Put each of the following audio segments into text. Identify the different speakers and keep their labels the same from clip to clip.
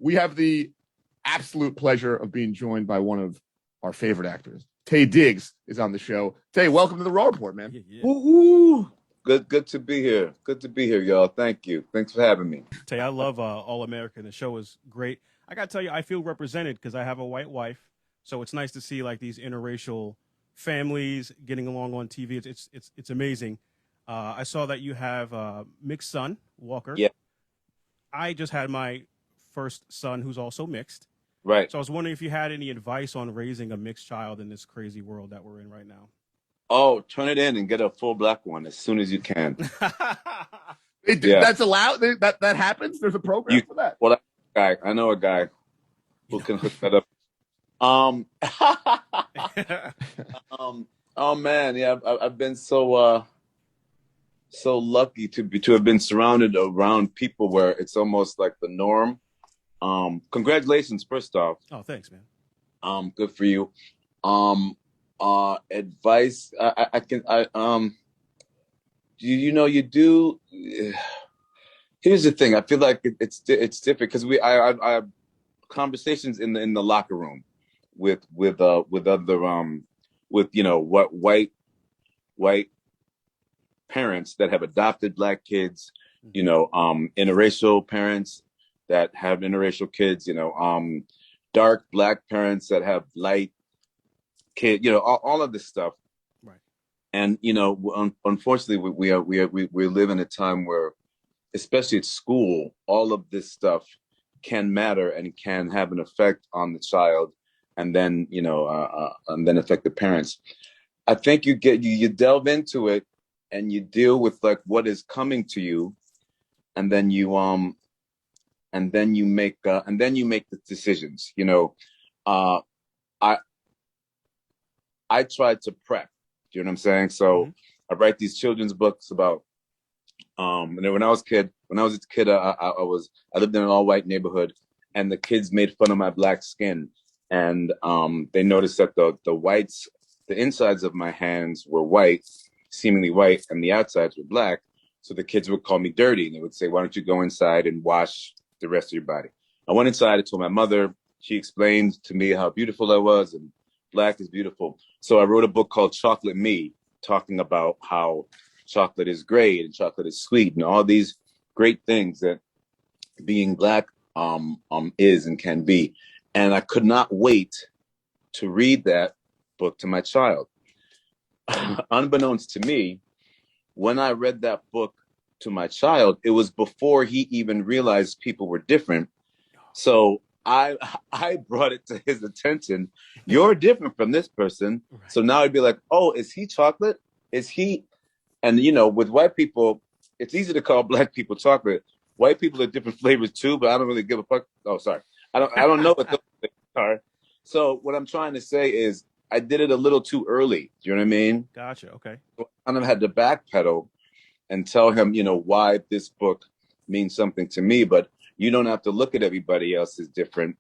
Speaker 1: we have the absolute pleasure of being joined by one of our favorite actors. Taye Diggs is on the show. Taye, welcome to the Raw Report, man.
Speaker 2: Yeah. Woo-hoo. Good to be here. Good to be here, y'all. Thank you. Thanks for having me.
Speaker 3: Taye, I love All American. The show is great. I got to tell you, I feel represented because I have a white wife. So it's nice to see like these interracial families getting along on TV. It's amazing. I saw that you have a mixed son, Walker.
Speaker 2: Yeah.
Speaker 3: I just had my first son who's also mixed.
Speaker 2: Right.
Speaker 3: So I was wondering if you had any advice on raising a mixed child in this crazy world that we're in right now.
Speaker 2: Oh, turn it in and get a full black one as soon as you can.
Speaker 1: That's allowed? That happens? There's a program for that?
Speaker 2: Well, I know a guy who can hook that up. Oh man, yeah, I've been so lucky to have been surrounded around people where it's almost like the norm. Congratulations, first off.
Speaker 3: Oh, thanks, man.
Speaker 2: Good for you. Advice you do. Here's the thing. I feel like it's different because I have conversations in the locker room with other what white parents that have adopted black kids, interracial parents that have interracial kids, dark black parents that have light kid, all of this stuff.
Speaker 3: Right.
Speaker 2: And unfortunately, we live in a time where, especially at school, all of this stuff can matter and can have an effect on the child, and then and then affect the parents. I think you delve into it and you deal with like what is coming to you, and then you make the decisions. I tried to prep. Do you know what I'm saying? So I write these children's books about. And then when I was a kid, I lived in an all-white neighborhood, and the kids made fun of my black skin, and they noticed that the insides of my hands were white, seemingly white, and the outsides were black. So the kids would call me dirty, and they would say, "Why don't you go inside and wash the rest of your body?" I went inside. I told my mother. She explained to me how beautiful I was, and black is beautiful. So I wrote a book called Chocolate Me, talking about how chocolate is great and chocolate is sweet and all these great things that being black is and can be. And I could not wait to read that book to my child. Unbeknownst to me, when I read that book to my child, it was before he even realized people were different. So I brought it to his attention. You're different from this person. Right. So now I'd be like, oh, is he chocolate? Is he? And, with white people, it's easy to call black people chocolate. White people are different flavors too, but I don't really give a fuck. Oh, sorry. I don't know what those things are. So what I'm trying to say is I did it a little too early. Do you know what I mean?
Speaker 3: Gotcha. Okay.
Speaker 2: So I kind of had to backpedal and tell him, why this book means something to me, but you don't have to look at everybody else as different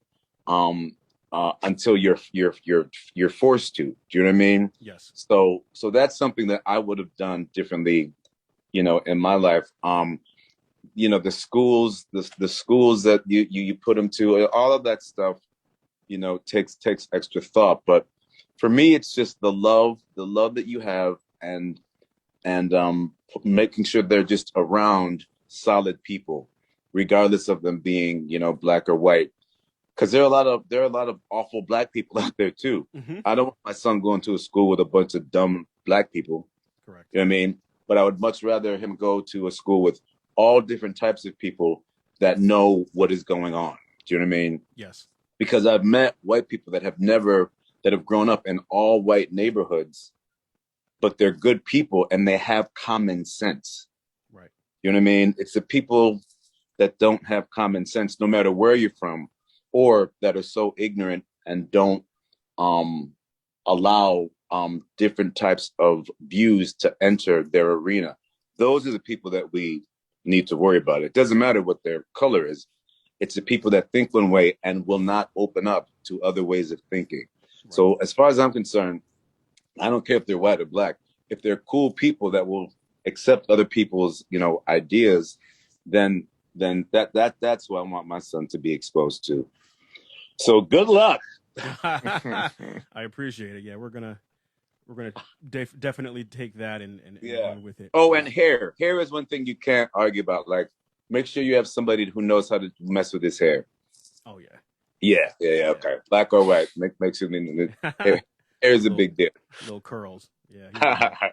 Speaker 2: until you're forced to. Do you know what I mean?
Speaker 3: Yes.
Speaker 2: So that's something that I would have done differently, in my life. The schools that you put them to, all of that stuff, takes extra thought. But for me, it's just the love that you have, and making sure they're just around solid people, regardless of them being, black or white. Because there are a lot of awful black people out there too. Mm-hmm. I don't want my son going to a school with a bunch of dumb black people.
Speaker 3: Correct.
Speaker 2: You know what I mean? But I would much rather him go to a school with all different types of people that know what is going on. Do you know what I mean?
Speaker 3: Yes.
Speaker 2: Because I've met white people that have grown up in all white neighborhoods, but they're good people and they have common sense.
Speaker 3: Right.
Speaker 2: You know what I mean? It's the people that don't have common sense, no matter where you're from, or that are so ignorant and don't allow different types of views to enter their arena. Those are the people that we need to worry about. It doesn't matter what their color is. It's the people that think one way and will not open up to other ways of thinking. Right. So as far as I'm concerned, I don't care if they're white or black. If they're cool people that will accept other people's, ideas, then then that's what I want my son to be exposed to. So good luck.
Speaker 3: I appreciate it. Yeah, we're gonna definitely take that and run with it.
Speaker 2: Oh, and hair. Hair is one thing you can't argue about. Like, make sure you have somebody who knows how to mess with his hair.
Speaker 3: Oh yeah.
Speaker 2: Yeah. Okay, black or white, makes it. Hair is a big deal.
Speaker 3: Little curls. Yeah.